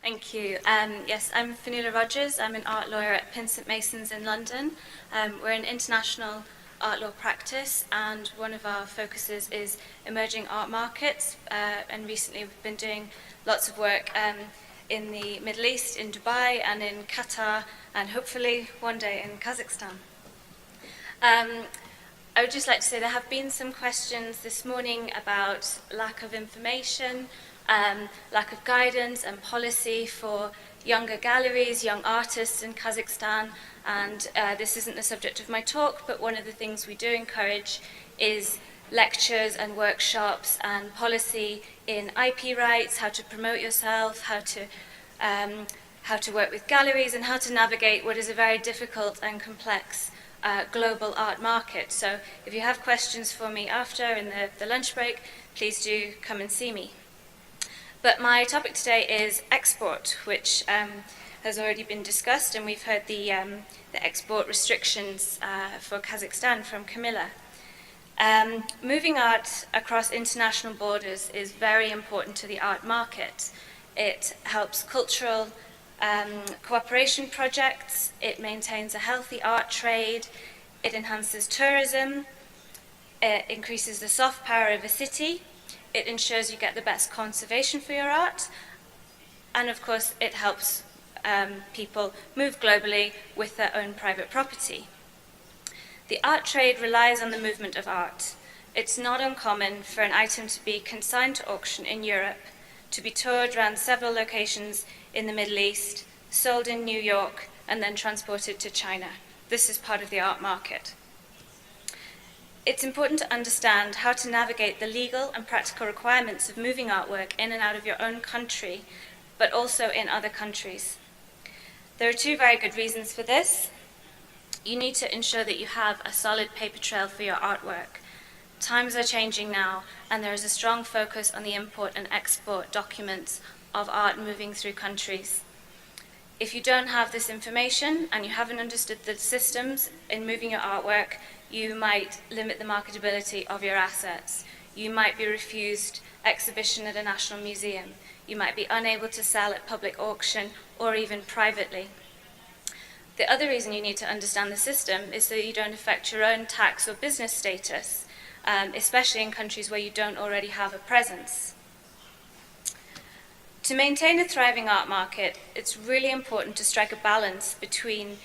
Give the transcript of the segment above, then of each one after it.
Thank you. Yes, I'm Fionnuala Rogers. I'm an art lawyer at St Masons in London. We're an international art law practice, and one of our focuses is emerging art markets. And recently we've been doing lots of work in the Middle East, in Dubai, and in Qatar, and hopefully one day in Kazakhstan. I would just like to say there have been some questions this morning about lack of information, lack of guidance and policy for younger galleries, young artists in Kazakhstan, and this isn't the subject of my talk, but one of the things we do encourage is lectures and workshops and policy in IP rights, how to promote yourself, how to work with galleries, and how to navigate what is a very difficult and complex global art market. So if you have questions for me after in the lunch break, please do come and see me. But my topic today is export, which has already been discussed, and we've heard the export restrictions for Kazakhstan from Camilla. Moving art across international borders is very important to the art market. It helps cultural cooperation projects, it maintains a healthy art trade, it enhances tourism, it increases the soft power of a city, it ensures you get the best conservation for your art, and of course it helps people move globally with their own private property. The art trade relies on the movement of art. It's not uncommon for an item to be consigned to auction in Europe, to be toured around several locations in the Middle East, sold in New York, and then transported to China. This is part of the art market. It's important to understand how to navigate the legal and practical requirements of moving artwork in and out of your own country, but also in other countries. There are two very good reasons for this. You need to ensure that you have a solid paper trail for your artwork. Times are changing now, and there is a strong focus on the import and export documents of art moving through countries. If you don't have this information and you haven't understood the systems in moving your artwork, you might limit the marketability of your assets. You might be refused exhibition at a national museum. You might be unable to sell at public auction or even privately. The other reason you need to understand the system is so you don't affect your own tax or business status, especially in countries where you don't already have a presence. To maintain a thriving art market, it's really important to strike a balance between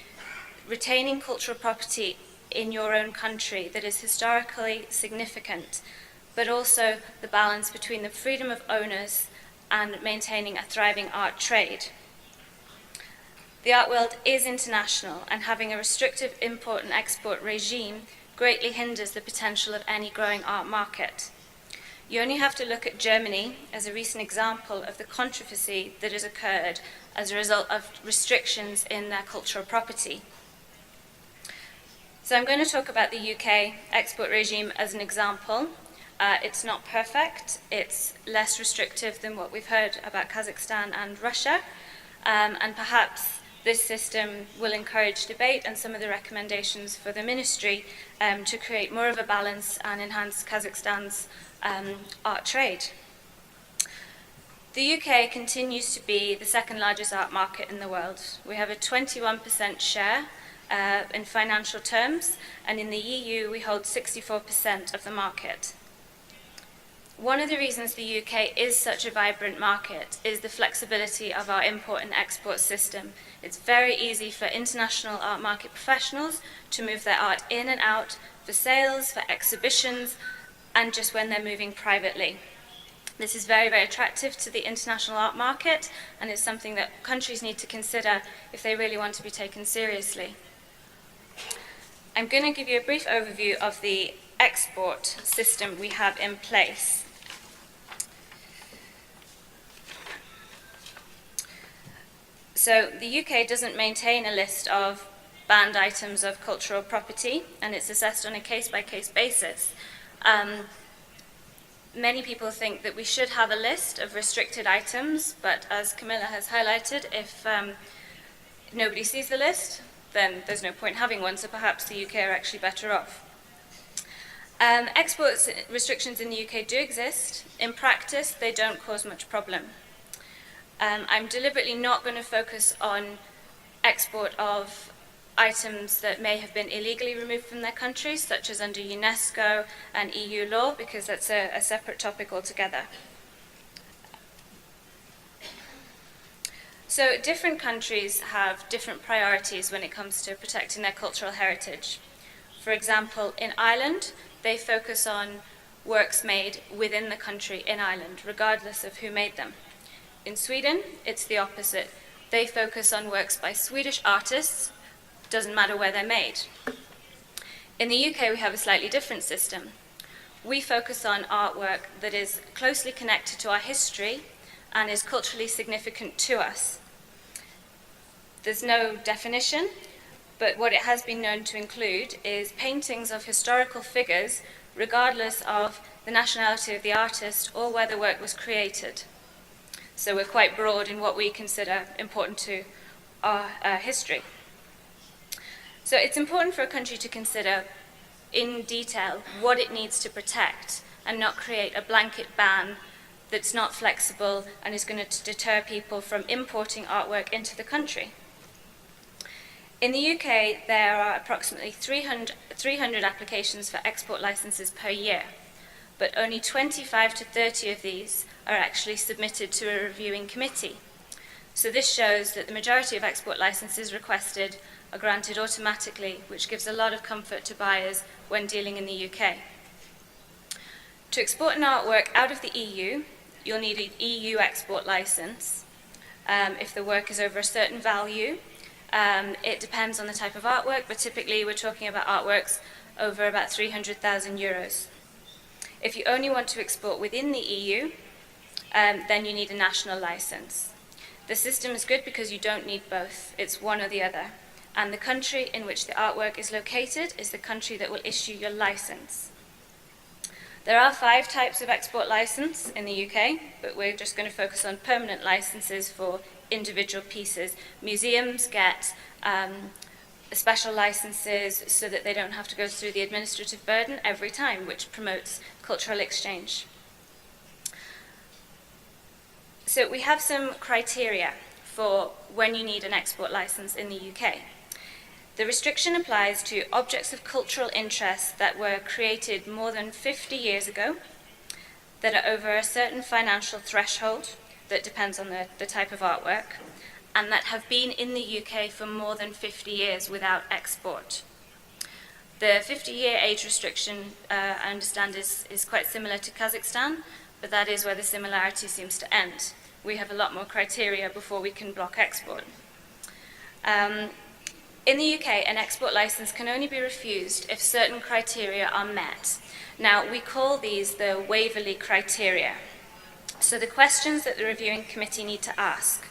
retaining cultural property in your own country that is historically significant, but also the balance between the freedom of owners and maintaining a thriving art trade. The art world is international, and having a restrictive import and export regime greatly hinders the potential of any growing art market. You only have to look at Germany as a recent example of the controversy that has occurred as a result of restrictions in their cultural property. So I'm going to talk about the UK export regime as an example. It's not perfect. It's less restrictive than what we've heard about Kazakhstan and Russia. And perhaps this system will encourage debate and some of the recommendations for the ministry to create more of a balance and enhance Kazakhstan's art trade. The UK continues to be the second largest art market in the world. We have a 21% share in financial terms, and in the EU we hold 64% of the market. One of the reasons the UK is such a vibrant market is the flexibility of our import and export system. It's very easy for international art market professionals to move their art in and out for sales, for exhibitions, and just when they're moving privately. This is very, very attractive to the international art market, and it's something that countries need to consider if they really want to be taken seriously. I'm going to give you a brief overview of the export system we have in place. So the UK doesn't maintain a list of banned items of cultural property, and it's assessed on a case-by-case basis. Many people think that we should have a list of restricted items, but as Camilla has highlighted, if nobody sees the list, then there's no point having one, so perhaps the UK are actually better off. Export restrictions in the UK do exist. In practice, they don't cause much problem. I'm deliberately not going to focus on export of items that may have been illegally removed from their countries, such as under UNESCO and EU law, because that's a separate topic altogether. So different countries have different priorities when it comes to protecting their cultural heritage. For example, in Ireland, they focus on works made within the country in Ireland, regardless of who made them. In Sweden, it's the opposite. They focus on works by Swedish artists, doesn't matter where they're made. In the UK, we have a slightly different system. We focus on artwork that is closely connected to our history and is culturally significant to us. There's no definition, but what it has been known to include is paintings of historical figures, regardless of the nationality of the artist or where the work was created. So we're quite broad in what we consider important to our history. So it's important for a country to consider in detail what it needs to protect and not create a blanket ban that's not flexible and is going to deter people from importing artwork into the country. In the UK, there are approximately 300 applications for export licenses per year, but only 25 to 30 of these are actually submitted to a reviewing committee. So this shows that the majority of export licenses requested are granted automatically, which gives a lot of comfort to buyers when dealing in the UK. To export an artwork out of the EU, you'll need an EU export license. If the work is over a certain value, it depends on the type of artwork, but typically we're talking about artworks over about 300,000 euros. If you only want to export within the EU, then you need a national license. The system is good because you don't need both. It's one or the other. And the country in which the artwork is located is the country that will issue your license. There are 5 types of export license in the UK, but we're just going to focus on permanent licenses for individual pieces. Museums get special licenses so that they don't have to go through the administrative burden every time, which promotes cultural exchange. So we have some criteria for when you need an export license in the UK. The restriction applies to objects of cultural interest that were created more than 50 years ago, that are over a certain financial threshold, that depends on the type of artwork, and that have been in the UK for more than 50 years without export. The 50-year age restriction, I understand, is quite similar to Kazakhstan, but that is where the similarity seems to end. We have a lot more criteria before we can block export. In the UK, an export license can only be refused if certain criteria are met. Now, we call these the Waverley criteria. So the questions that the reviewing committee need to ask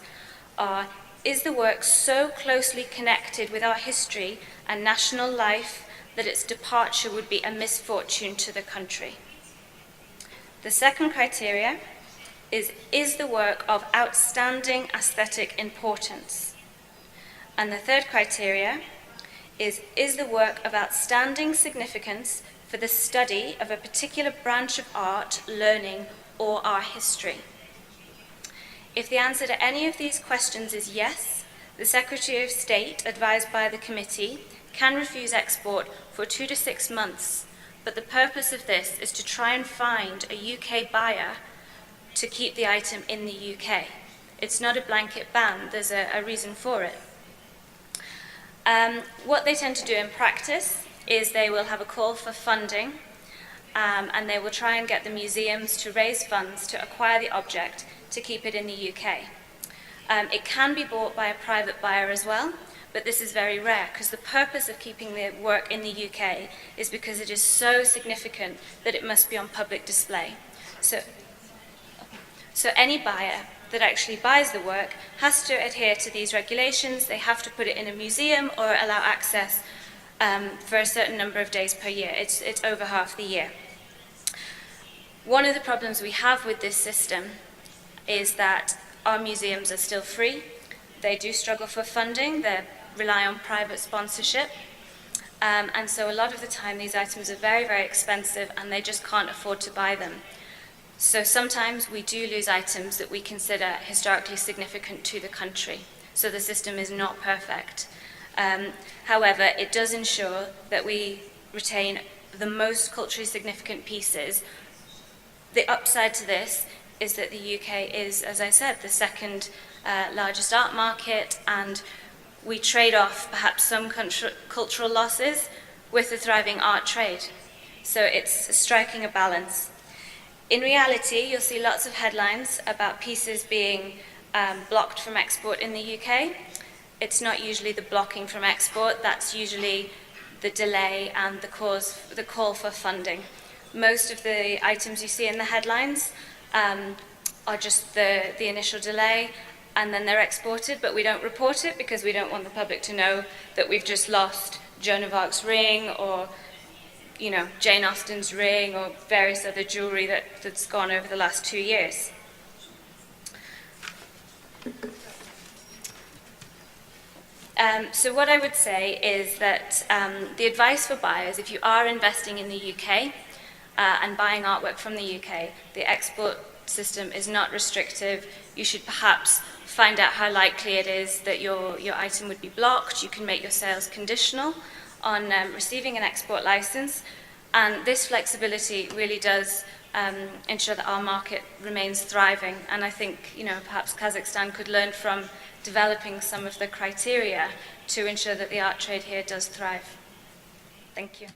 are, is the work so closely connected with our history and national life that its departure would be a misfortune to the country? The second criteria is the work of outstanding aesthetic importance? And the third criteria is the work of outstanding significance for the study of a particular branch of art, learning, or our history? If the answer to any of these questions is yes, the Secretary of State, advised by the committee, can refuse export for 2 to 6 months, but the purpose of this is to try and find a UK buyer to keep the item in the UK. It's not a blanket ban, there's a reason for it. What they tend to do in practice is they will have a call for funding, and they will try and get the museums to raise funds to acquire the object to keep it in the UK. It can be bought by a private buyer as well, but this is very rare because the purpose of keeping the work in the UK is because it is so significant that it must be on public display. So any buyer that actually buys the work has to adhere to these regulations. They have to put it in a museum or allow access for a certain number of days per year. It's over half the year. One of the problems we have with this system is that our museums are still free. They do struggle for funding. They rely on private sponsorship. And so a lot of the time these items are very, very expensive and they just can't afford to buy them. So sometimes we do lose items that we consider historically significant to the country. So the system is not perfect. However, it does ensure that we retain the most culturally significant pieces. The upside to this is that the UK is, as I said, the second largest art market, and we trade off perhaps some cultural losses with a thriving art trade. So it's striking a balance. In reality, you'll see lots of headlines about pieces being blocked from export in the UK. It's not usually the blocking from export, that's usually the delay and the call for funding. Most of the items you see in the headlines are just the initial delay, and then they're exported, but we don't report it because we don't want the public to know that we've just lost Joan of Arc's ring, or Jane Austen's ring, or various other jewellery that's gone over the last 2 years. So what I would say is that the advice for buyers, if you are investing in the UK and buying artwork from the UK, the export system is not restrictive. You should perhaps find out how likely it is that your item would be blocked. You can make your sales conditional on receiving an export license, and this flexibility really does ensure that our market remains thriving. And I think perhaps Kazakhstan could learn from developing some of the criteria to ensure that the art trade here does thrive. Thank you.